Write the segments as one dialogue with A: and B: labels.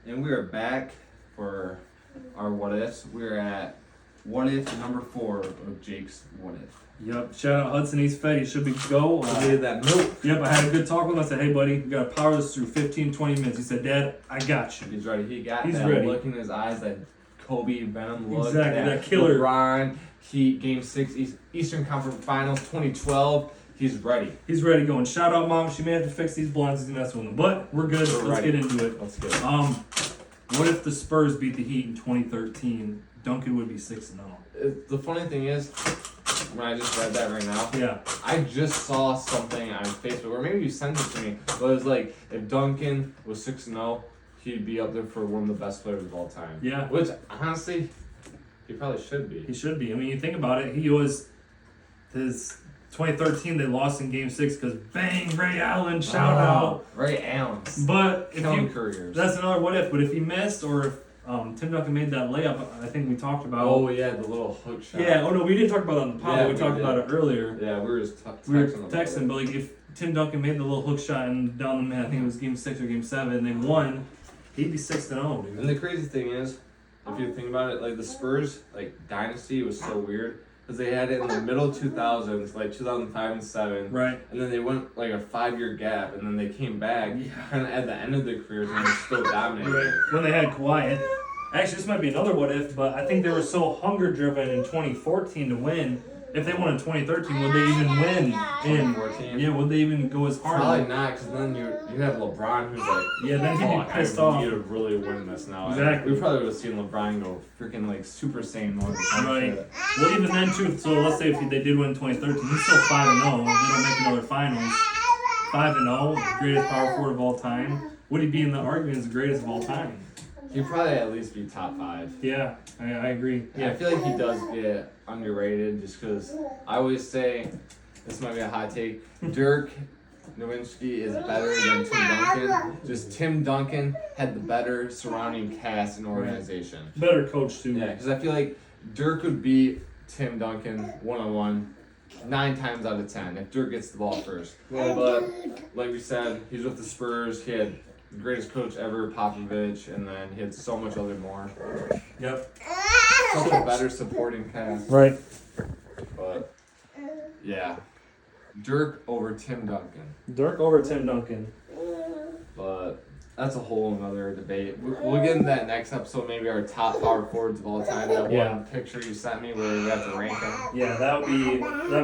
A: And we are back for our what ifs. We're at what if number 4 of Jake's what if.
B: Yep. Shout out Hudson East Fed. He should be go.
A: Needed that milk.
B: Yep. I had a good talk with him. I said, hey, buddy, we got to power this through 15, 20 minutes. He said, Dad, I got you.
A: He's ready. He's that
B: ready.
A: look in his eyes, that Kobe Venom look.
B: Exactly, that killer.
A: LeBron, Heat, Game 6, Eastern Conference Finals 2012. He's ready.
B: He's ready to go. And shout out, Mom. She may have to fix these blinds. He's messing with them. But we're good. Let's
A: ready.
B: get into it.
A: Let's get it.
B: What if the Spurs beat the Heat in 2013? Duncan would be 6-0.
A: The funny thing is, when I just read that right now,
B: Yeah.
A: I just saw something on Facebook, or maybe you sent it to me, but it was like, if Duncan was 6-0, he'd be up there for one of the best players of all time.
B: Yeah.
A: Which, honestly, he probably should be.
B: He should be. I mean, you think about it. He was his 2013. They lost in Game 6 because bang, Ray Allen, shout out.
A: Ray Allen.
B: But if
A: Killing
B: you,
A: careers.
B: that's another what if. But if he missed, or if Tim Duncan made that layup, I think we talked about.
A: Oh, yeah, the little hook shot.
B: Yeah. Oh no, we didn't talk about it on the pod.
A: Yeah,
B: we
A: we
B: talked
A: did.
B: about it earlier.
A: Yeah, we were just texting.
B: We were
A: about
B: texting,
A: it.
B: but like if Tim Duncan made the little hook shot and down the man, I think it was Game 6 or Game 7, they won. He'd be 6-0, dude.
A: And the crazy thing is, if you think about it, like the Spurs, like dynasty was so weird because they had it in the middle 2000s, like 2005 and 7,
B: Right.
A: and then they went like a 5-year gap, and then they came back,
B: Yeah.
A: kind of at the end of their careers, and they're still dominating.
B: Right. When they had Kawhi. Actually, this might be another what if, but I think they were so hunger driven in 2014 to win. If they won in 2013, would they even win in
A: 2014?
B: Yeah, would they even go as hard?
A: Probably not, because then you have LeBron who's like,
B: Yeah, then he'd be pissed
A: I
B: off.
A: need to really win this now.
B: Exactly.
A: We probably would have seen LeBron go freaking like Super Saiyan mode. or some
B: Right.
A: shit.
B: Well, even then too. So let's say if they did win in 2013, he's still 5-0. They don't make another finals. 5-0, greatest power forward of all time. Would he be in the argument as the greatest of all time?
A: He'd probably at least be top 5.
B: Yeah, I agree.
A: Yeah, I feel like he does get underrated just because I always say, this might be a hot take, Dirk Nowitzki is better than Tim Duncan. Just Tim Duncan had the better surrounding cast and organization.
B: Better coach too.
A: Yeah, because I feel like Dirk would beat Tim Duncan one-on-one 9 times out of 10 if Dirk gets the ball first. But like we said, he's with the Spurs. He had the greatest coach ever, Popovich, and then he had so much other more.
B: Yep.
A: Such a better supporting cast.
B: Right.
A: But yeah, Dirk over Tim Duncan.
B: Dirk over Tim Duncan.
A: But that's a whole another debate. We'll get into that next episode. Maybe our top power forwards of all time. That
B: Yeah.
A: one picture you sent me where we have to rank them.
B: Yeah, that'd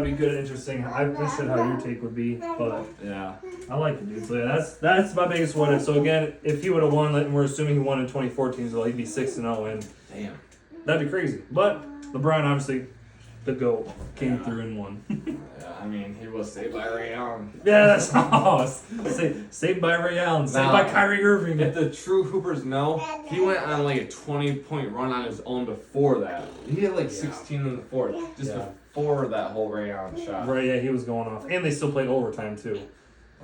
B: be good and interesting. I'm interested how your take would be, but
A: Yeah.
B: I like it, dude. So yeah, that's my biggest what if. So again, if he would have won, and we're assuming he won in 2014, so he'd be 6-0, and
A: Damn.
B: that'd be crazy. But LeBron obviously, the GOAT, came through and won.
A: Yeah, I mean, he was saved by Ray Allen.
B: Yeah, that's saved by Ray Allen, saved
A: Now,
B: by Kyrie Irving.
A: If the true Hoopers know, he went on like a 20-point run on his own before that. He had like 16 in the fourth, just
B: Yeah.
A: before that whole Ray Allen shot.
B: Right, yeah, he was going off, and they still played overtime too,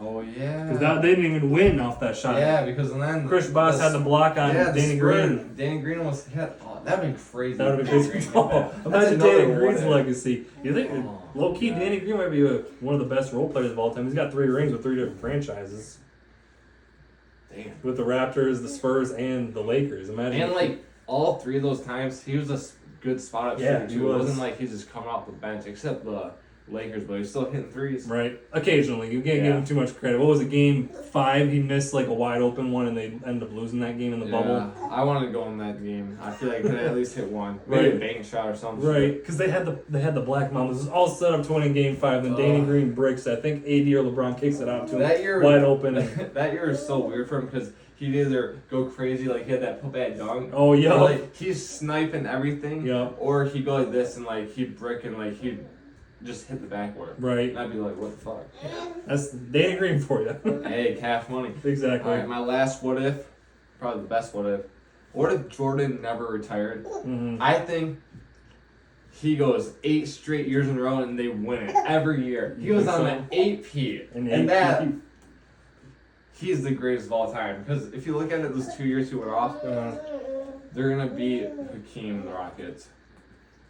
A: Oh yeah.
B: because they didn't even win off that shot.
A: Yeah, because then
B: Chris Bosh had the block on
A: the
B: Danny
A: Spurs-
B: Green.
A: Danny Green was hit. Oh, that'd been crazy.
B: That would have
A: Danny
B: been crazy.
A: Green did that.
B: Oh,
A: That's
B: imagine
A: another
B: Danny Green's
A: what if.
B: legacy. You think,
A: Oh,
B: low key,
A: yeah.
B: Danny Green might be one of the best role players of all time. He's got 3 rings with 3 different franchises,
A: Damn.
B: with the Raptors, the Spurs, and the Lakers. Imagine.
A: And like all 3 of those times, he was a good spot up
B: Yeah,
A: shooter
B: he
A: too. It
B: was.
A: wasn't like he's just coming off the bench, except the Lakers, but he's still hitting threes.
B: Right. Occasionally, you can't give
A: Yeah.
B: him too much credit. What was it? Game 5, he missed like a wide open one, and they ended up losing that game in the bubble.
A: I wanted to go in that game. I feel like I could at least hit one, maybe
B: Right.
A: a bank shot or something.
B: Right, because they had the Black Mambas. It was all set up to win in Game 5. Then Danny Green breaks it. I think AD or LeBron kicks it out to him
A: That year,
B: wide open.
A: that year is so weird for him because he'd either go crazy like he had that putback dunk.
B: Oh yeah.
A: Or, like he's sniping everything.
B: Yeah.
A: Or he'd go like this and like he'd brick and like he'd just hit the backboard.
B: Right.
A: And I'd be like, what the fuck?
B: That's Danny Green for you.
A: Hey, cash money.
B: Exactly.
A: Alright, my last what if, probably the best what if. What if Jordan never retired?
B: Mhm.
A: I think he goes 8 straight years in a row and they win it every year. He
B: You
A: was
B: think
A: on
B: so?
A: the 8-peat.
B: And
A: And that,
B: he-
A: he's the greatest of all time. Because if you look at it, those 2 years he went off, they're going to beat Hakeem and the Rockets.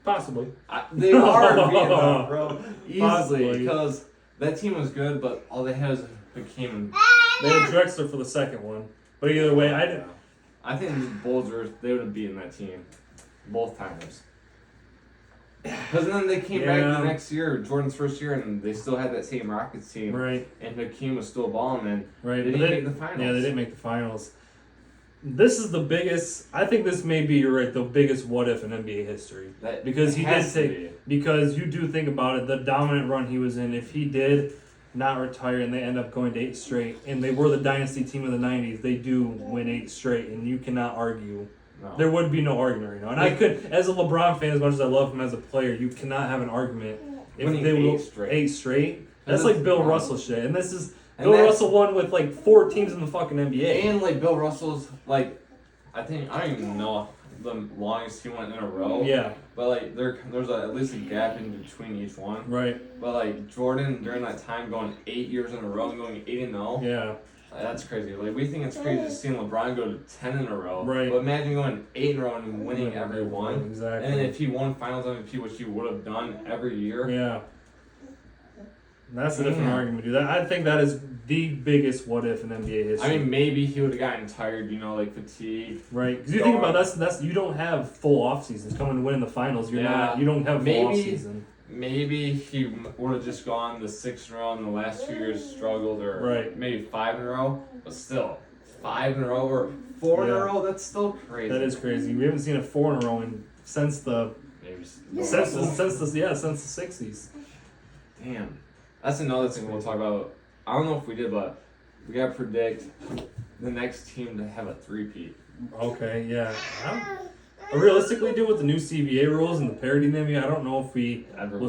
B: Possibly.
A: They are beating them, bro. Easily.
B: Possibly.
A: Because that team was good, but all they had was Hakeem and
B: They had Drexler for the second one. But either way,
A: I think the Bulls they would have beaten that team both times. Because then they came back the next year, Jordan's first year, and they still had that same Rockets team.
B: Right.
A: And Hakeem was still balling, and
B: right.
A: they didn't make the finals.
B: Yeah, they didn't make the finals. This is the biggest. I think this may be, you're right, the biggest what if in NBA history. Because he did take. Because you do think about it, the dominant run he was in. If he did not retire and they end up going to 8 straight, and they were the dynasty team of the '90s, they do win 8 straight, and you cannot argue.
A: No.
B: There would be no argument right now. And I could, as a LeBron fan, as much as I love him as a player, you cannot have an argument if
A: Winning
B: they will 8 straight. That's like Bill Russell shit, and this is. Bill Russell won with like 4 teams in the fucking NBA.
A: And like Bill Russell's like, I don't even know the longest he went in a row.
B: Yeah.
A: But like there's at least a gap in between each one.
B: Right.
A: But like Jordan during that time going 8 years in a row and going 8-0.
B: Yeah.
A: That's crazy. Like we think it's crazy just seeing LeBron go to 10 in a row.
B: Right.
A: But imagine going 8 in a row and winning every one.
B: Exactly.
A: And then if he won Finals MVP, which he would have done every year.
B: Yeah. That's a different argument, dude. I think that is the biggest what if in NBA history.
A: I mean, maybe he would have gotten tired, like fatigue.
B: Right. Because you think about that's you don't have full off seasons coming to win in the finals. You don't have full off season.
A: Maybe he would have just gone the 6 in a row and the last 2 years struggled, or maybe 5 in a row. But still, 5 in a row or 4 in a row, that's still crazy.
B: That is crazy. We haven't seen a 4 in a row since the since the 60s.
A: Damn. That's another thing we'll talk about. I don't know if we did, but we gotta predict the next team to have a 3-peat.
B: Okay, yeah. Realistically, dude, with the new CBA rules and the parity in them, I don't know if we ever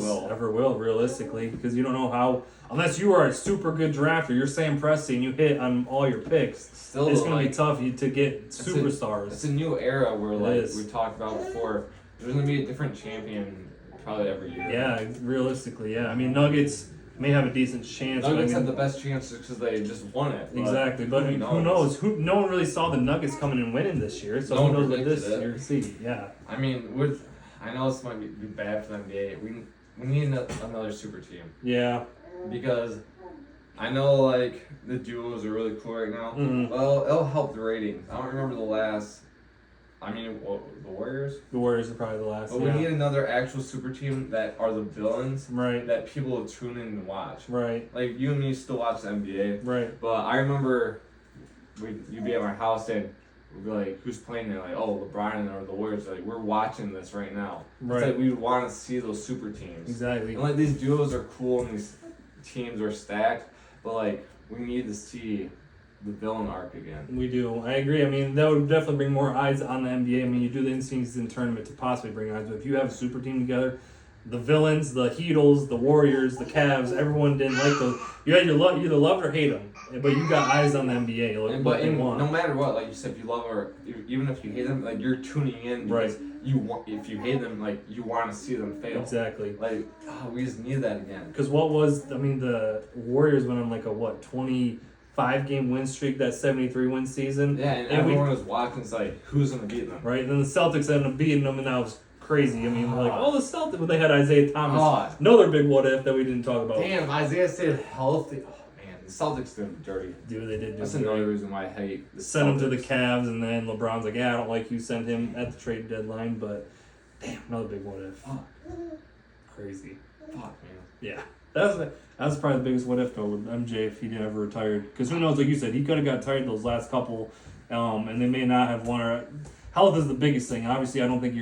B: will realistically, because you don't know how, unless you are a super good drafter, you're Sam Presti and you hit on all your picks. Still, it's gonna be tough to get superstars.
A: It's a new era where, like we talked about before, there's gonna be a different champion probably every year.
B: Yeah, realistically, yeah. I mean, Nuggets may have a decent chance.
A: Nuggets have the best chances because they just won it.
B: Exactly, but who knows? No one really saw the Nuggets coming and winning this year, so who knows what this year see? Yeah.
A: I mean, I know this might be bad for the NBA. We need another super team.
B: Yeah.
A: Because I know like the duos are really cool right now. Mm-hmm. Well, it'll help the ratings. I don't remember the last. I mean, the Warriors?
B: The Warriors are probably the last.
A: But we need another actual super team that are the villains.
B: Right.
A: That people will tune in and watch.
B: Right.
A: Like, you and me still watch the NBA.
B: Right.
A: But I remember you'd be at my house and we'd be like, who's playing there? Like, oh, LeBron or the Warriors. Like, we're watching this right now. Right. It's like we want to see those super teams.
B: Exactly.
A: And, like, these duos are cool and these teams are stacked. But, like, we need to see the villain arc again.
B: We do. I agree. I mean, that would definitely bring more eyes on the NBA. I mean, you do the in-season tournament to possibly bring eyes, but if you have a super team together, the villains, the Heatles, the Warriors, the Cavs, everyone didn't like those. You either love or hate them, but you got eyes on the NBA.
A: No matter what, like you said, if you love or even if you hate them, like you're tuning in because if you hate them, like you want to see them fail.
B: Exactly.
A: Like we just need that again.
B: Because the Warriors went on like a 25-game win streak, that 73-win season.
A: Yeah, and everyone was watching. It's like, who's going to beat them?
B: Right, and then the Celtics ended up beating them, and that was crazy. I mean, the Celtics, but they had Isaiah Thomas. Another big what if that we didn't talk about.
A: Damn, Isaiah stayed healthy. Oh, man, the Celtics did him dirty.
B: Dude, they did.
A: That's another reason why I hate the
B: Sent him to the Cavs, and then LeBron's like, yeah, I don't like you. Sent him at the trade deadline, but damn, another big what if.
A: Fuck.
B: Crazy.
A: Fuck, man.
B: Yeah. That's probably the biggest what if though with MJ if he never retired. Because who knows, like you said, he could have got tired those last couple, and they may not have won. Health is the biggest thing. Obviously, I don't think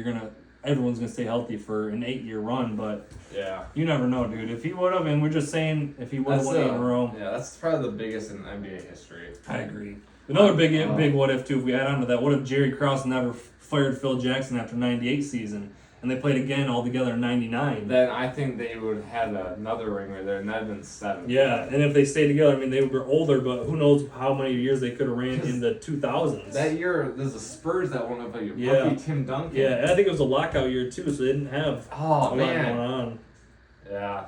B: everyone's gonna stay healthy for an 8-year run, but
A: yeah,
B: you never know, dude. If he would have, and we're just saying, if he would have won 8 in a row.
A: Yeah, that's probably the biggest in NBA history.
B: I agree. Another big what if too. If we add on to that, what if Jerry Krause never fired Phil Jackson after '98 season? And they played again all together in '99.
A: Then I think they would have had another ring right there, and that'd been 7.
B: Yeah, and if they stayed together, I mean, they were older, but who knows how many years they could have ran in the 2000s.
A: That year, there's the Spurs that won up a rookie Tim Duncan.
B: Yeah, and I think it was a lockout year too, so they didn't have a lot going on.
A: Yeah.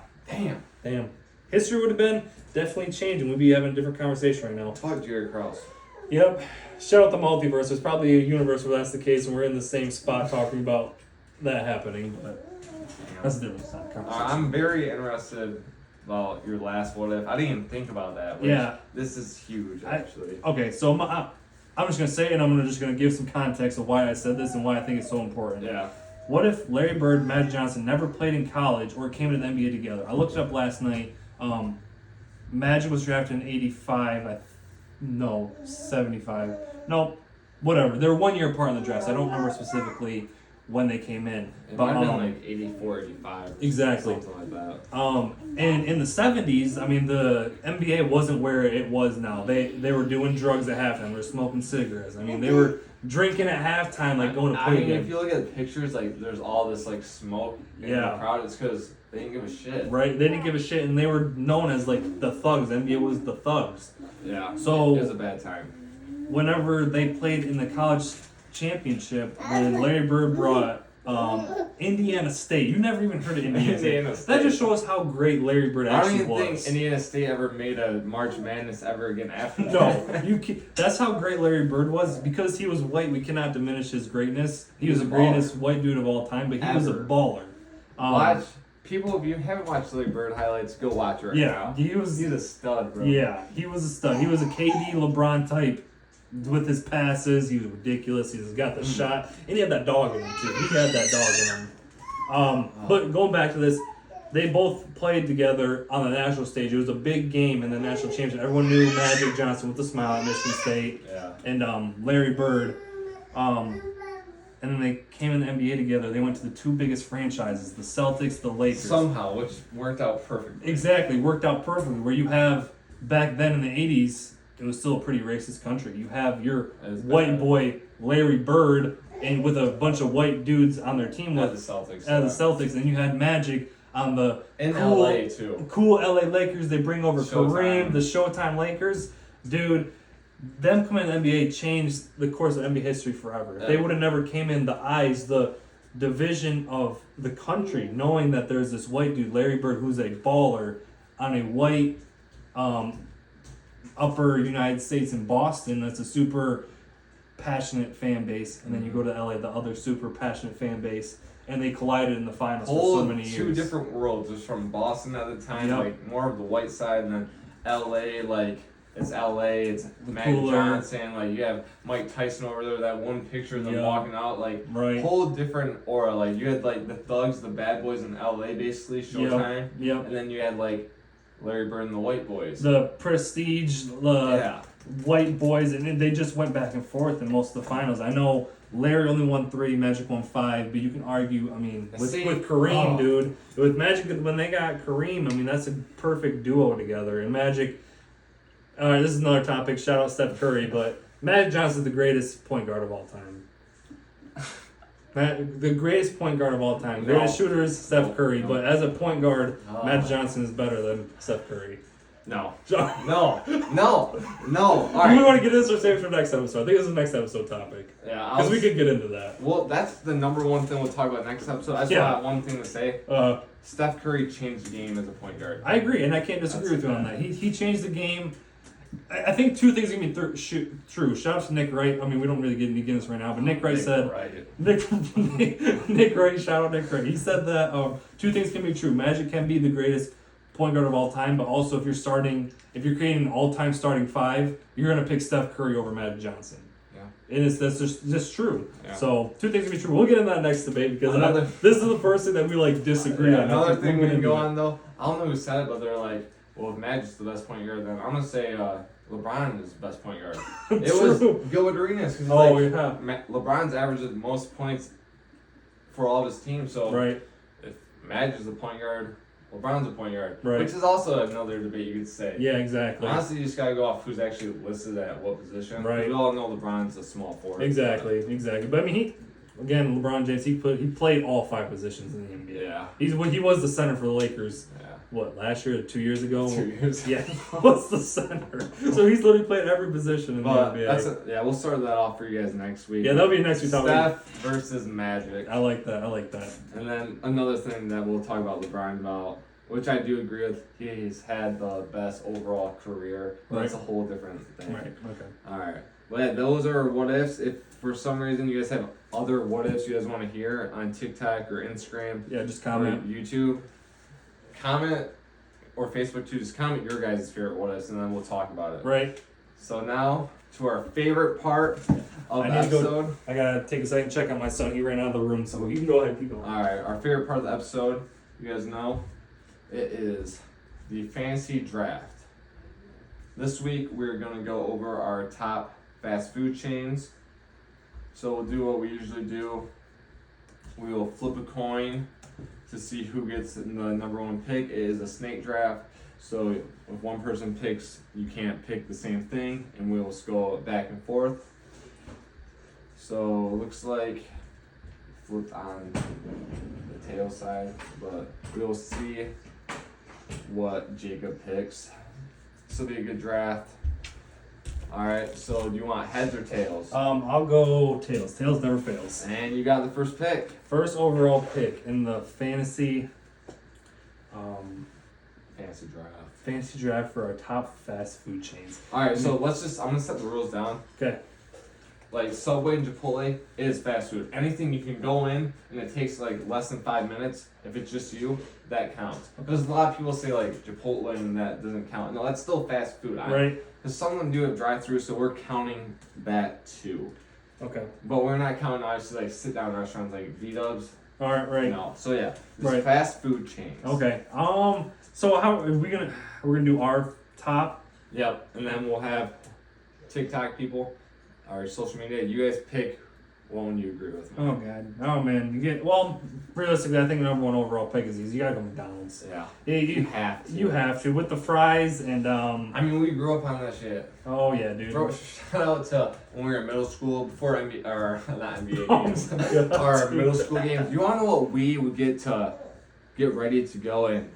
A: Damn.
B: History would have been definitely changing. We'd be having a different conversation right now.
A: Fuck Jerry Krause.
B: Yep. Shout out the multiverse. There's probably a universe where that's the case, and we're in the same spot talking about that happening, but that's a different conversation.
A: I'm very interested about your last what if. I didn't even think about that.
B: Yeah.
A: This is huge, actually.
B: Okay, so I'm just gonna say it, and I'm just gonna give some context of why I said this and why I think it's so important.
A: Yeah.
B: What if Larry Bird, Magic Johnson never played in college or came to the NBA together? I looked it up last night. Magic was drafted in 85. No, 75. No, whatever. They were 1 year apart in the draft. So I don't remember specifically when they came in.
A: It
B: But
A: might have been like 84, 85.
B: Exactly.
A: Something like that.
B: And in the 70s, I mean, the NBA wasn't where it was now. They were doing drugs at halftime. They were smoking cigarettes. I mean, they were drinking at halftime, like going to play
A: I mean,
B: games.
A: if you look at the pictures, like there's all this like smoke in the crowd. It's because they didn't give a shit.
B: Right? They didn't give a shit, and they were known as like the thugs. The NBA was the thugs.
A: Yeah.
B: So
A: it was a bad time.
B: Whenever they played in the college championship, when Larry Bird brought Indiana State, you never even heard of Indiana State. That just shows how great Larry Bird
A: I don't
B: actually
A: even
B: was.
A: think Indiana State ever made a March Madness ever again after that.
B: No, that's how great Larry Bird was. Because he was white, we cannot diminish his greatness. He was the greatest white dude of all time, but he was a baller.
A: Watch. People, if you haven't watched Larry Bird highlights, go watch it right now. He's a stud, bro.
B: Yeah, he was a stud. He was a KD LeBron type with his passes. He was ridiculous. He's got the shot, and he had that dog in him too. He had that dog in him. But going back to this, they both played together on the national stage. It was a big game in the national championship. Everyone knew Magic Johnson with the smile at Michigan State, and Larry Bird. And then they came in the NBA together. They went to the two biggest franchises, the Celtics, the Lakers.
A: Somehow, which worked out perfectly.
B: Exactly, worked out perfectly. Where you have, back then in the 80s, it was still a pretty racist country. You have your white boy, Larry Bird, and with a bunch of white dudes on their team with
A: the Celtics.
B: the Celtics. And you had Magic on the
A: LA too.
B: Cool LA Lakers. They bring over
A: Showtime.
B: Kareem, the Showtime Lakers. Dude, them coming to the NBA changed the course of NBA history forever. If they would have never came in, the division of the country, knowing that there's this white dude, Larry Bird, who's a baller on a white upper United States in Boston, that's a super passionate fan base, and then you go to LA, the other super passionate fan base, and they collided in the finals for so many years.
A: Two different worlds. There's from Boston at the time, like more of the white side, and then LA, like it's LA, it's Magic Johnson, like you have Mike Tyson over there, that one picture of them walking out, like whole different aura. Like you had like the thugs, the bad boys in LA basically, Showtime. And then you had like Larry Bird and the white boys.
B: The prestige, white boys, and they just went back and forth in most of the finals. I know Larry only won 3, Magic won 5, but you can argue, I mean, with Kareem, dude, with Magic, when they got Kareem, I mean, that's a perfect duo together. And Magic, all right, this is another topic, shout out Steph Curry, but Magic Johnson's the greatest point guard of all time. The greatest point guard of all time. Greatest shooter is Steph Curry, but as a point guard, Magic Johnson is better than Steph Curry.
A: No. All right.
B: Do we want to get into this or save it for next episode? I think this is the next episode topic.
A: Yeah.
B: Because we could get into that.
A: Well, that's the number one thing we'll talk about next episode. I just got one thing to say. Steph Curry changed the game as a point guard.
B: I agree, and I can't disagree with you on that. He changed the game. I think two things are going to be true. Shout out to Nick Wright. I mean, we don't really get into this right now, but Nick Wright said... Nick Wright, shout out Nick Wright. He said that two things can be true. Magic can be the greatest point guard of all time, but also if you're creating an all-time starting 5, you're going to pick Steph Curry over Magic Johnson. Yeah. And that's just true. Yeah. So, two things can be true. We'll get into that next debate because this is the first thing that we disagree on.
A: Another thing we can go on, though, I don't know who said it, but they're like, well, if Magic's the best point guard, then I'm going to say LeBron is the best point guard. It was Gilbert Arenas. LeBron's averaged the most points for all of his teams. So if Magic's the point guard, LeBron's a point guard. Right. Which is also another debate you could say.
B: Yeah, exactly.
A: Honestly, you just got to go off who's actually listed at what position. Right. We all know LeBron's a small forward.
B: Exactly. But I mean, LeBron James, he played all 5 positions in the NBA. Yeah. He was the center for the Lakers. Yeah. What, last year, 2 years ago?
A: 2 years.
B: Yeah, what's the center? So he's literally played every position in the NBA.
A: We'll start that off for you guys next week.
B: Yeah, that'll be next week.
A: Steph versus Magic.
B: I like that.
A: And then another thing that we'll talk about LeBron about, which I do agree with, he's had the best overall career. But that's a whole different thing.
B: Right, okay.
A: All right. Well, yeah, those are what ifs. If for some reason you guys have other what ifs you guys want to hear on TikTok or Instagram,
B: just comment.
A: Or YouTube. Comment, or Facebook too, just comment your guys' favorite what ifs and then we'll talk about it.
B: Right.
A: So now to our favorite part of the episode.
B: I gotta take a second to check on my son. He ran out of the room, so you can go ahead, keep going.
A: All right, our favorite part of the episode, you guys know, it is the fantasy draft. This week we're gonna go over our top fast food chains. So we'll do what we usually do. We will flip a coin to see who gets the number one pick. It is a snake draft. So if one person picks, you can't pick the same thing, and we'll just go back and forth. So it looks like flipped on the tail side, but we'll see what Jacob picks. This will be a good draft. Alright, so do you want heads or tails?
B: I'll go tails. Tails never fails.
A: And you got the first pick.
B: First overall pick in the fantasy draft for our top fast food chains.
A: Alright, so I'm gonna set the rules down.
B: Okay.
A: Like Subway and Chipotle is fast food. Anything you can go in and it takes like less than 5 minutes, if it's just you, that counts. Because a lot of people say like Chipotle and that doesn't count. No, that's still fast food.
B: Right.
A: Because some of them do have drive-through, so we're counting that too.
B: Okay.
A: But we're not counting obviously like sit-down restaurants like V-Dubs.
B: Alright, right.
A: No. So yeah, this
B: Right.
A: fast food chains.
B: Okay. So how are we're gonna do our top?
A: Yep. And then we'll have TikTok people, our social media. You guys pick one you agree with.
B: Oh god. Oh man. Realistically I think the number one overall pick is easy. You gotta go McDonald's.
A: Yeah.
B: You
A: have to.
B: You have to with the fries and
A: I mean, we grew up on that shit.
B: Oh yeah, dude.
A: Bro, shout out to when we were in middle school before NBA or not NBA
B: Oh
A: games,
B: my God,
A: our
B: dude.
A: middle school games. You wanna know what we would get ready to go and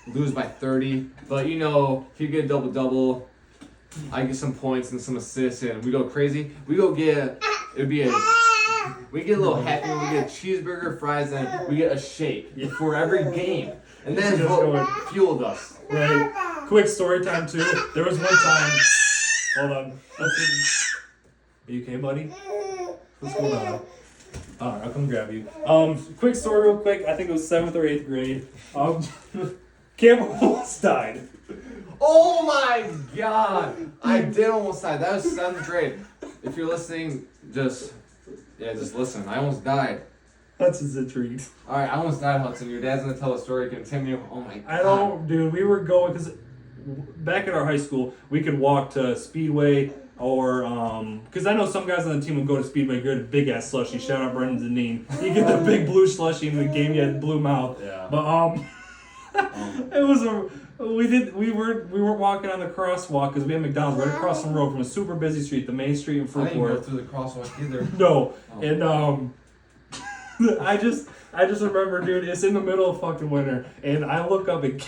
A: lose by 30? But you know, he'd get a double. I get some points and some assists, and we go crazy. We get a little happy. We get a cheeseburger, fries, and we get a shake for every game, and that's what fueled us.
B: Right. Quick story time too. There was one time. Hold on. Are you okay, buddy? What's going on? Alright, I'll come grab you. Quick story real quick. I think it was 7th or 8th grade. Cameron almost died.
A: Oh my god! I did almost die. That was 7th grade. If you're listening, just listen. I almost died.
B: Hudson's intrigued.
A: Alright, I almost died, Hudson. Your dad's gonna tell a story. Continue. Oh my god.
B: I don't, dude. We were going because back at our high school, we could walk to Speedway or because I know some guys on the team would go to Speedway, get a big ass slushy. Shout out Brendan Deneen. You get the big blue slushy in the game. You had blue mouth.
A: Yeah.
B: But it was we weren't walking on the crosswalk because we had McDonald's right across the road from a super busy street, the main street in
A: I didn't go
B: Fruitport.
A: through the crosswalk either.
B: No,
A: Oh.
B: and I just remember, dude, it's in the middle of fucking winter, and I look up and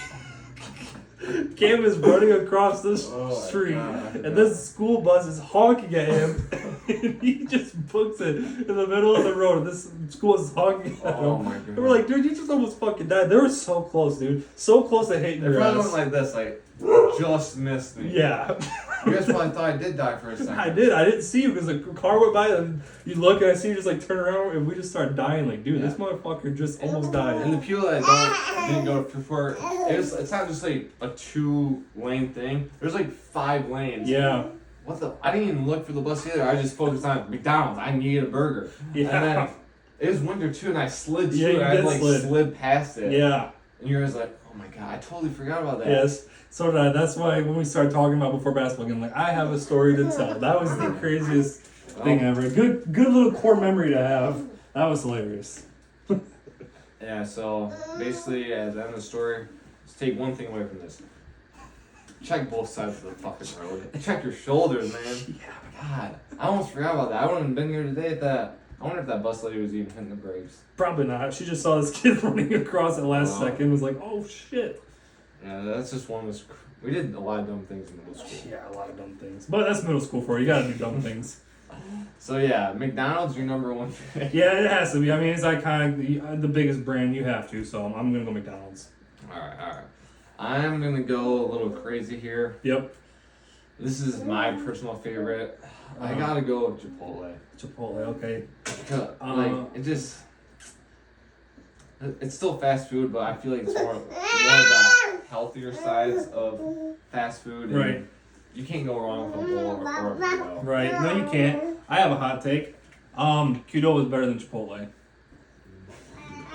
B: Cam is running across this street, and this school bus is honking at him, and he just books it in the middle of the road, and this school is honking at him.
A: Oh my god.
B: And we're like, dude, you just almost fucking died. They were so close, dude. So close to hating
A: They
B: your
A: probably
B: ass.
A: went like this, like just missed me.
B: Yeah.
A: You guys probably thought I did die for a second.
B: I did. I didn't see you because the car went by and you look and I see you just like turn around and we just start dying. Like, dude, this motherfucker just almost died.
A: And the people that didn't go for it's not just like a 2-lane thing. There's like 5 lanes.
B: Yeah.
A: What the? I didn't even look for the bus either. I just focused on McDonald's. I needed a burger.
B: Yeah.
A: And then it was winter too, and I slid
B: Yeah,
A: too,
B: you
A: and I
B: did
A: like
B: slid.
A: slid past it.
B: Yeah.
A: And you guys like, oh my god, I totally forgot about that.
B: Yes. So that's why when we started talking about before basketball game, like I have a story to tell. That was the craziest thing ever. Good little core memory to have. That was hilarious.
A: Yeah. So basically, at the end of the story, let's take one thing away from this. Check both sides of the fucking road. Check your shoulders, man.
B: Yeah.
A: God, I almost forgot about that. I wouldn't have been here today if that. I wonder if that bus lady was even hitting the brakes.
B: Probably not. She just saw this kid running across at last second and was like, oh shit.
A: Yeah, that's just one of those. We did a lot of dumb things in middle school.
B: Yeah, a lot of dumb things. But that's middle school for you. You gotta do dumb things.
A: So yeah, McDonald's your number one pick.
B: Yeah, it has to be. I mean, it's iconic. The biggest brand. You have to. So I'm gonna go McDonald's.
A: All right. I'm gonna go a little crazy here.
B: Yep.
A: This is my personal favorite. I gotta go with Chipotle.
B: Chipotle. Okay.
A: It's still fast food, but I feel like it's more of the healthier sides of fast food. And
B: Right.
A: you can't go wrong with a bowl or a burrito.
B: Right. No, you can't. I have a hot take. Qdoba is better than Chipotle.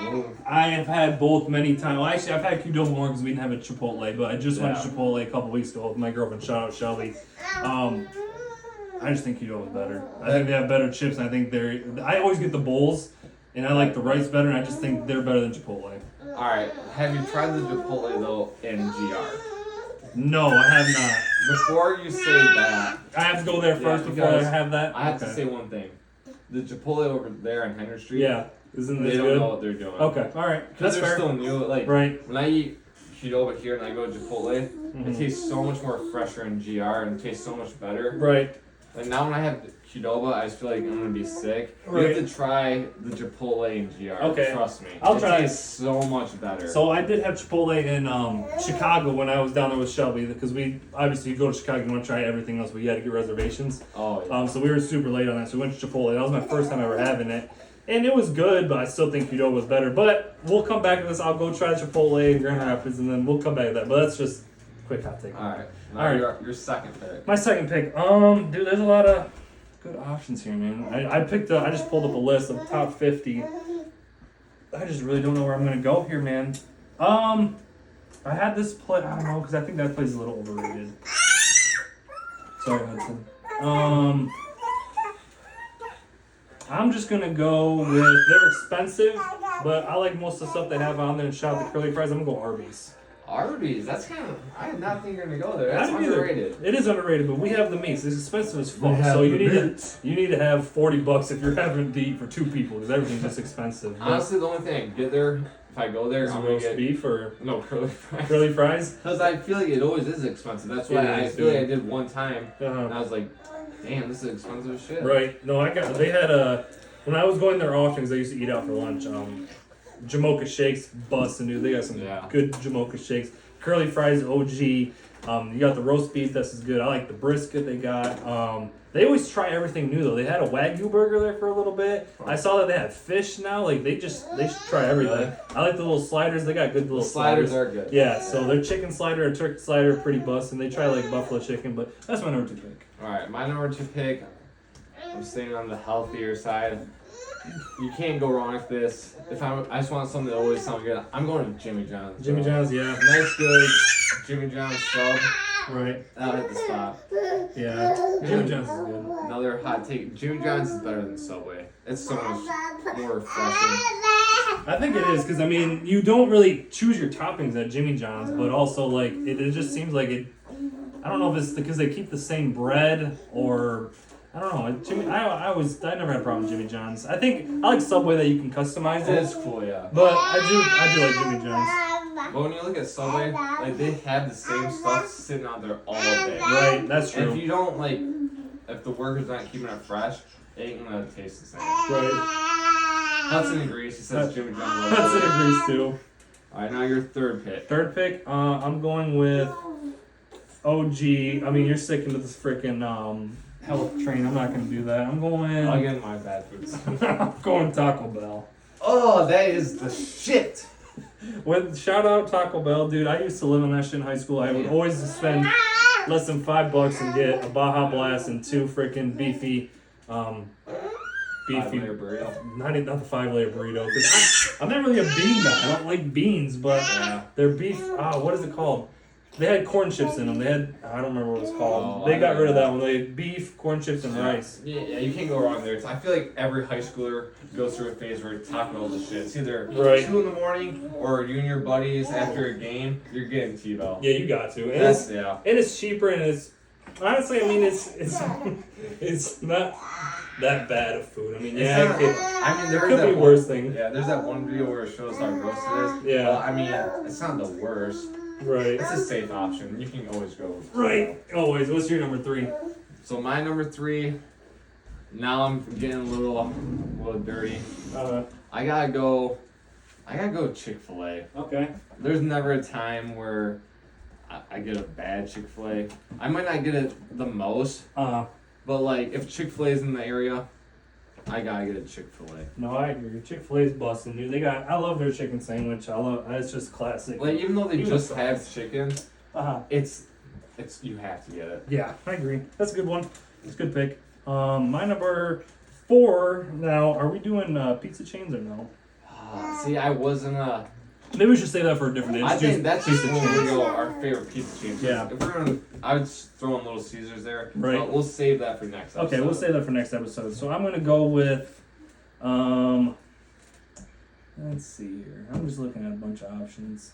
A: Ooh.
B: I have had both many times. Well, actually, I've had Qdoba more because we didn't have a Chipotle, but I just went to Chipotle a couple weeks ago with my girlfriend. Shout out Shelby. I just think Qdoba is better. I think they have better chips, and I think they're. I always get the bowls, and I like the rice better, and I just think they're better than Chipotle.
A: Alright, have you tried the Chipotle though in GR?
B: No, I have not.
A: Before you say that,
B: I have to go there first before I have that.
A: I have to say one thing. The Chipotle over there on Henry Street,
B: Yeah, isn't this
A: they don't
B: good?
A: know what they're doing.
B: Okay, all right,
A: Because
B: that's
A: they're
B: fair.
A: still new. Like,
B: Right.
A: when I eat Qdoba here and I go to Chipotle,
B: Mhm.
A: it tastes so much more fresher in GR and tastes so much better.
B: Right.
A: Like now when I have Qdoba, I just feel like I'm gonna be sick. You
B: Right.
A: have to try the Chipotle in GR.
B: Okay.
A: Trust me.
B: I'll
A: it
B: try it.
A: tastes so much better.
B: So I did have Chipotle in Chicago when I was down there with Shelby because we obviously you go to Chicago, you want to try everything else, but you had to get reservations.
A: oh yeah.
B: So we were super late on that, so we went to Chipotle. That was my first time ever having it, and it was good, but I still think Qdoba was better. But we'll come back to this. I'll go try Chipotle in Grand Rapids, and then we'll come back to that. But that's just a quick hot take.
A: Alright. Now
B: All right.
A: your second pick.
B: My second pick, dude, there's a lot of good options here, man. I just pulled up a list of top 50. I just really don't know where I'm gonna go here, man. I had this play. I don't know because I think that place is a little overrated. Sorry, Hudson. I'm just gonna go with. They're expensive, but I like most of the stuff they have on there. And shout out the curly fries. I'm gonna go Arby's.
A: Arby's. That's kind of. I did not think you're gonna go there. That's
B: I didn't either.
A: underrated.
B: It is underrated, but we have the meats. It's expensive as fuck.
C: have
B: So
C: the
B: you need to have $40 if you're having to eat for two people because everything's just expensive. But
A: Honestly, the only thing I get there, if I go there,
B: is it
A: I'm gonna
B: roast
A: get
B: beef or
A: no curly fries.
B: curly fries.
A: Because I feel like it always is expensive. That's why
B: It
A: I
B: is,
A: feel like
B: dude.
A: I did one time and
B: Uh-huh.
A: I was like, damn, this is expensive as shit.
B: Right. No, they had a when I was going there often because I used to eat out for lunch. Jamocha shakes, bustin', dude. They got some
A: Yeah.
B: good Jamocha shakes. Curly fries, OG. You got the roast beef. This is good. I like the brisket they got. They always try everything new though. They had a Wagyu burger there for a little bit. I saw that they have fish now. Like they should try everything.
A: Really?
B: I like the little sliders. They got good little
A: The sliders are good.
B: Yeah, so their chicken slider and turkey slider are pretty bustin'. They try like buffalo chicken, but that's my number 2 pick.
A: Alright, my number 2 pick, I'm staying on the healthier side. You can't go wrong with this. I just want something that always sounds good, I'm going to Jimmy John's.
B: Jimmy
A: bro.
B: John's, yeah.
A: Nice, good Jimmy John's sub.
B: Right.
A: That'll hit the spot.
B: Yeah. Jimmy John's is good.
A: Another hot take, Jimmy John's is better than Subway. It's so much more refreshing.
B: I think it is because I mean you don't really choose your toppings at Jimmy John's, but also like it just seems like it. I don't know if it's because they keep the same bread or I don't know. I never had a problem with Jimmy John's. I like Subway that you can customize
A: It
B: it,
A: is cool, yeah.
B: but I do like Jimmy John's.
A: But when you look at Subway, like they have the same stuff sitting out there all day.
B: Right, that's
A: And if
B: true.
A: you don't like, if the worker's not keeping it fresh, it ain't gonna taste the same.
B: Right.
A: Hudson agrees. He says Jimmy John's.
B: Hudson agrees too.
A: Alright, now your third pick.
B: Third pick, I'm going with OG. I mean, you're sticking to this freaking health train. I'm not gonna do that. I'm going.
A: Again, my bad foods.
B: I'm going Taco Bell.
A: Oh, that is the shit.
B: With shout out Taco Bell, dude. I used to live on that shit in high school. I would always spend less than $5 and get a Baja Blast and 2 freaking beefy,
A: Five-layer burrito.
B: not the 5-layer burrito. Cause I'm not really a bean guy. I don't like beans, but
A: Yeah.
B: their beef. What is it called? They had corn chips in them. They had I don't remember what it was called.
A: Oh,
B: They
A: I
B: got rid of
A: know.
B: that one. They had beef, corn chips, and rice.
A: Yeah, you can't go wrong there. I feel like every high schooler goes through a phase where Taco Bell's the shit. It's either
B: Right.
A: 2 in the morning or you and your buddies after a game, you're getting T-Bell.
B: Yeah, you got to. And
A: That's, yeah.
B: it's cheaper and it's honestly. I mean, it's it's not that bad of food. I mean,
A: It's
B: yeah,
A: not- I mean, there
B: it
A: is
B: could
A: that
B: be
A: one,
B: worse thing.
A: Yeah, there's that one video where it shows how gross it is.
B: Yeah.
A: But, I mean, it's not the worst.
B: Right.
A: It's a safe option. You can always go.
B: Right. Always. What's your number 3?
A: So my number 3. Now I'm getting a little dirty. I gotta go Chick-fil-A.
B: Okay.
A: There's never a time where I get a bad Chick-fil-A. I might not get it the most, but like if Chick-fil-A is in the area, I gotta get a Chick-fil-A.
B: No, I agree. Chick-fil-A's busting, dude. I love their chicken sandwich. It's just classic.
A: Like even though they
B: Even
A: just
B: the
A: have
B: fries.
A: chicken,
B: Uh-huh.
A: it's you have to get it.
B: Yeah, I agree. That's a good one. It's a good pick. My number 4. Now, are we doing pizza chains or no?
A: See, I wasn't
B: Maybe we should save that for a different day.
A: I think that's
B: pizza
A: just
B: chains.
A: our favorite pizza chains.
B: Yeah.
A: If we're gonna, I would throw in Little Caesars there.
B: Right.
A: But we'll save that for next episode.
B: Okay, we'll save that for next episode. So I'm gonna go with, let's see here. I'm just looking at a bunch of options.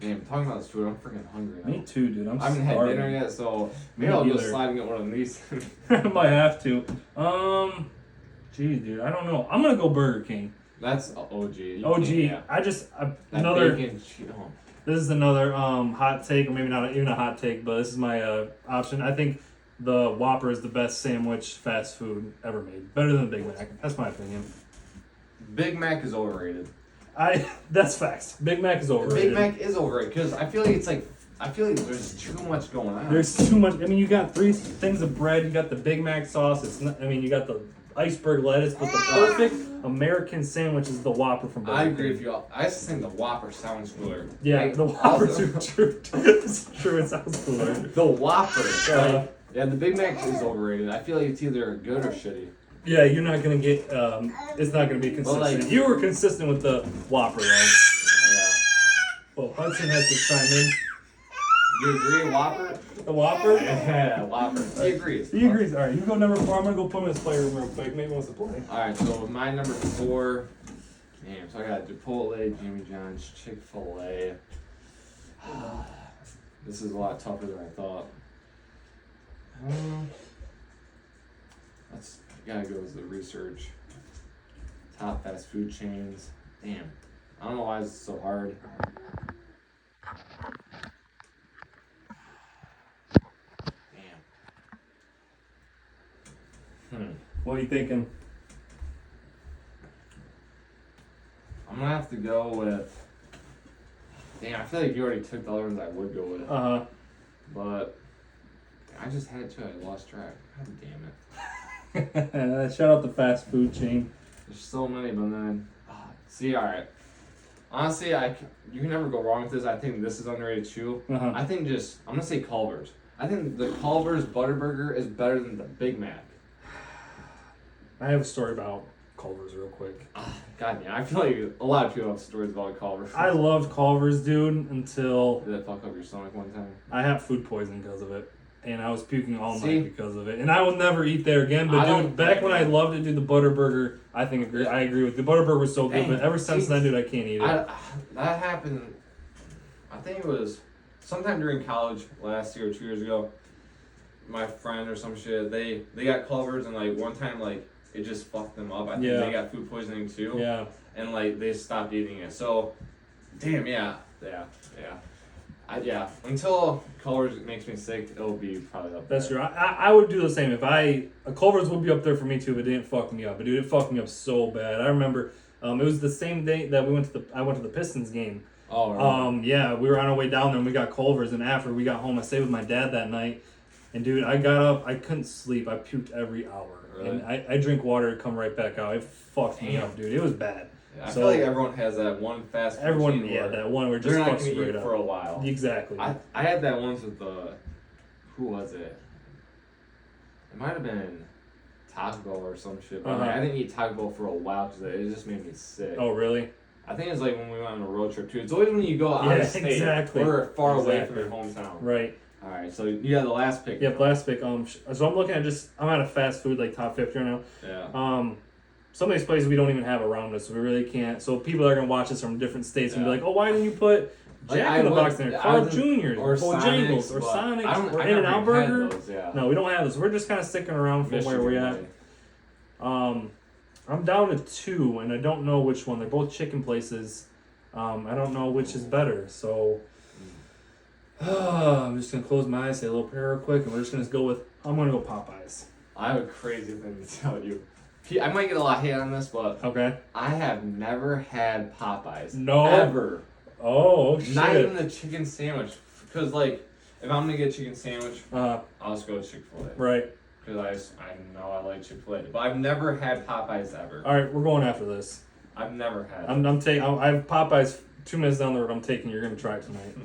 A: Man, talking about this food, I'm freaking hungry.
B: Me too, dude.
A: I haven't had dinner yet, so maybe I'll go slide and get one of these.
B: I might have to. Geez, dude, I don't know. I'm gonna go Burger King.
A: That's OG.
B: OG.
A: Yeah.
B: Another.
A: Bacon,
B: This is another hot take, or maybe not even a hot take, but this is my option. I think the Whopper is the best sandwich fast food ever made. Better than the Big Mac. That's my opinion.
A: Big Mac is overrated.
B: That's facts. Big Mac is overrated.
A: Big Mac is overrated because I feel like there's too much going on.
B: There's too much. I mean, you got 3 things of bread. You got the Big Mac sauce. It's not. I mean, you got the iceberg lettuce, but the perfect American sandwich is the Whopper from Burger King.
A: I agree with you. I just think the Whopper sounds cooler.
B: Yeah,
A: Like,
B: the Whopper's true. It's true. It sounds cooler.
A: The Whopper. Yeah, the Big Mac is overrated. I feel like it's either good or shitty.
B: Yeah, you're not gonna get. It's not gonna be consistent. You were consistent with the Whopper, though.
A: Yeah.
B: Well, Hudson has to chime in.
A: You agree, Whopper?
B: The Whopper?
A: Yeah, Whopper. He agrees.
B: He agrees. All right, you go number 4. I'm gonna go put him in his playroom real quick. Maybe he wants to play.
A: All right, so my number 4. Damn, so I got Chipotle, Jimmy John's, Chick-fil-A. This is a lot tougher than I thought. Let's gotta go with the research. Top fast food chains. Damn, I don't know why it's so hard.
B: What are you thinking?
A: I'm gonna have to go with. Damn, I feel like you already took the other ones I would go with. But I just had to. I lost track. God damn it.
B: Shout out the fast food chain.
A: There's so many, but then see, all right. Honestly, you can never go wrong with this. I think this is underrated too. I think I'm gonna say Culver's. I think the Culver's Butterburger is better than the Big Mac.
B: I have a story about Culver's real quick.
A: God damn, I feel like a lot of people have stories about Culver's.
B: I loved Culver's, dude, until
A: Did that fuck up your stomach one time?
B: I had food poisoning because of it. And I was puking all night because of it. And I will never eat there again. But dude, back when I loved it, dude, the Butterburger, I agree with you. The Butterburger was so good, but ever since then, dude, I can't eat it.
A: That happened, I think it was sometime during college last year or 2 years ago. My friend or some shit, they got Culver's, and like one time like it just fucked them up. I think they got food poisoning too.
B: Yeah.
A: And like they stopped eating it. So, damn, yeah. Until Culver's makes me sick, it'll be probably up there.
B: That's true. I would do the same. Culver's would be up there for me too if it didn't fuck me up. But dude, it fucked me up so bad. I remember it was the same day that I went to the Pistons game.
A: Oh, right.
B: Yeah, we were on our way down there and we got Culver's, and after we got home, I stayed with my dad that night. And dude, I got up, I couldn't sleep. I puked every hour. Really? And I drink water to come right back out. It fucked me up, dude. It was bad.
A: Yeah, I feel like everyone has that one fast food
B: that one where just fucks straight up
A: for a while.
B: Exactly.
A: I had that once with who was it? It might have been Taco Bell or some shit. But I didn't eat Taco Bell for a while because it just made me sick.
B: Oh, really?
A: I think it's like when we went on a road trip too. It's always when you go out of state or far away from your hometown.
B: Right.
A: All right, so you got the last pick.
B: Yep, last pick. So I'm looking at I'm at a fast food like top 50 right now.
A: Yeah.
B: Some of these places we don't even have around us, so we really can't. So people are gonna watch us from different states and be like, "Oh, why didn't you put Jack in the Box in there? Carl Jr. or Bojangles or Sonics or In-N-Out Burger?" No, we don't have those. We're just kind of sticking around from where we're at. I'm down to 2, and I don't know which one. They're both chicken places. I don't know which is better. So I'm just gonna close my eyes, say a little prayer real quick, and we're just gonna go with. I'm gonna go Popeyes.
A: I have a crazy thing to tell you. I might get a lot of hate on this, but
B: okay.
A: I have never had Popeyes.
B: No.
A: Ever.
B: Oh shit.
A: Not even the chicken sandwich. Because like, if I'm gonna get a chicken sandwich, I'll just go to Chick-fil-A.
B: Right.
A: Because I know I like Chick-fil-A, but I've never had Popeyes ever.
B: All right, we're going after this.
A: I've never had.
B: I'm taking. I have Popeyes 2 minutes down the road. I'm taking. You're gonna try it tonight.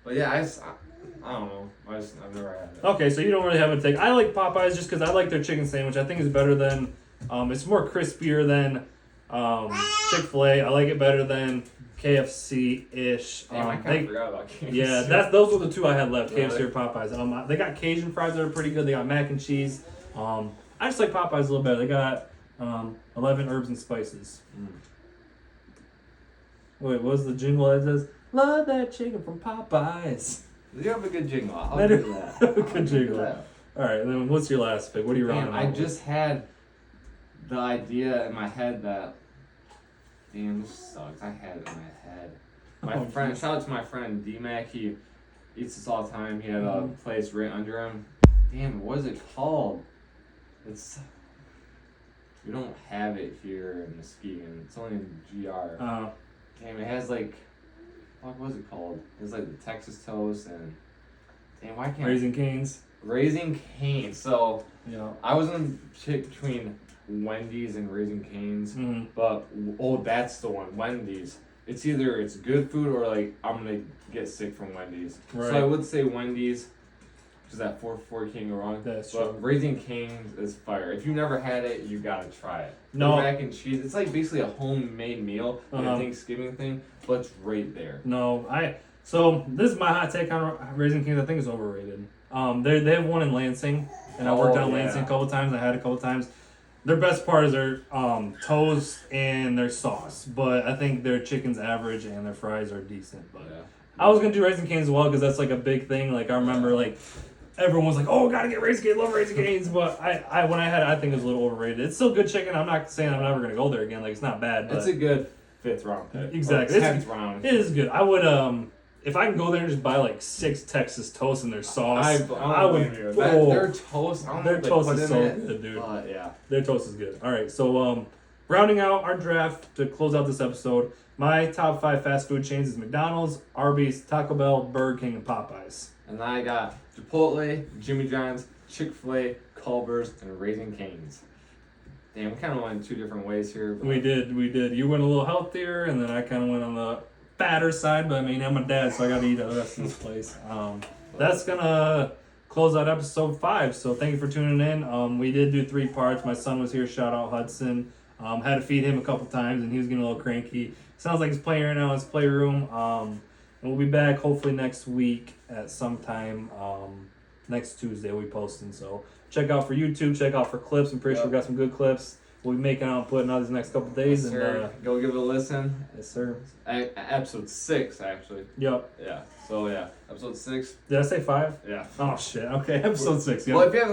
A: But yeah, I don't know. I've never had it.
B: Okay, so you don't really have a take. I like Popeyes just because I like their chicken sandwich. I think it's better than. It's more crispier than Chick-fil-A. I like it better than KFC-ish.
A: Damn, I kind of forgot about KFC.
B: Yeah, those were the two I had left,
A: Really?
B: KFC or Popeyes. They got Cajun fries that are pretty good. They got mac and cheese. I just like Popeyes a little better. They got 11 herbs and spices. Wait, what was the jingle that says? Love that chicken from Popeyes.
A: You have a good jingle. I'll
B: That
A: give
B: is-
A: you that.
B: Good jingle. All right, then what's your last pick? What are you running?
A: I just had the idea in my head that. Damn, this sucks. I had it in my head. My friend, shout out to my friend D-Mac. He eats this all the time. He had a place right under him. Damn, what is it called? It's. We don't have it here in Muskegon. It's only in GR. Damn, it has like. What was it called? It was like the Texas toast and. Damn, why can't
B: Raising Cane's.
A: Raising Cane's. So
B: Yeah.
A: I was in pick between Wendy's and Raising Cane's,
B: Mhm.
A: but that's the one. Wendy's. It's either it's good food or like I'm gonna get sick from Wendy's.
B: Right.
A: So I would say Wendy's. Because that 4 can't go wrong.
B: That's
A: but
B: true.
A: Raising Cane's is fire. If you never had it, you gotta try it.
B: No.
A: The mac and cheese. It's like basically a homemade meal, like
B: Uh-huh.
A: a Thanksgiving thing, but it's right there.
B: No, So this is my hot take on Raising Cane's. I think it's overrated. They have one in Lansing, and I worked on Lansing a couple times. I had it a couple times. Their best part is their toast and their sauce, but I think their chicken's average and their fries are decent. But
A: Yeah.
B: I was gonna do Raising Cane's as well because that's like a big thing. Like I remember like everyone was like, "Oh, gotta get Raising Cane's, love Raising Cane's." But I when I had it, I think it was a little overrated. It's still good chicken. I'm not saying I'm never gonna go there again. Like it's not bad, but
A: It's a good 5th round pick.
B: Exactly.
A: Or 10th round.
B: it is good. I would if I can go there and just buy like 6 Texas toast and their sauce, I would.
A: Their toast, I don't know
B: Their
A: what they
B: toast
A: put
B: is
A: in
B: so
A: it,
B: good, dude.
A: But yeah.
B: Their toast is good. All right, so rounding out our draft to close out this episode, my top 5 fast food chains is McDonald's, Arby's, Taco Bell, Burger King, and Popeyes.
A: And then I got Chipotle, Jimmy John's, Chick-fil-A, Culver's, and Raising Cane's. Damn, we kind of went in 2 different ways here. But
B: We did. You went a little healthier, and then I kind of went on the fatter side. But I mean, I'm a dad, so I got to eat the rest of this place. That's gonna close out episode 5. So thank you for tuning in. We did do 3 parts. My son was here. Shout out Hudson. Had to feed him a couple times, and he was getting a little cranky. Sounds like he's playing right now in his playroom. And we'll be back hopefully next week at some time. Next Tuesday we'll be posting. So check out for YouTube. Check out for clips. I'm pretty sure we got some good clips. We'll be making out and putting out these next couple days.
A: Yes,
B: And
A: sir. Go give it a listen.
B: yes, sir.
A: Episode 6, actually.
B: Yep.
A: Yeah. So yeah, episode 6.
B: Did I say 5?
A: Yeah.
B: Oh shit. Okay, episode 6. Yep.
A: Well, if you haven't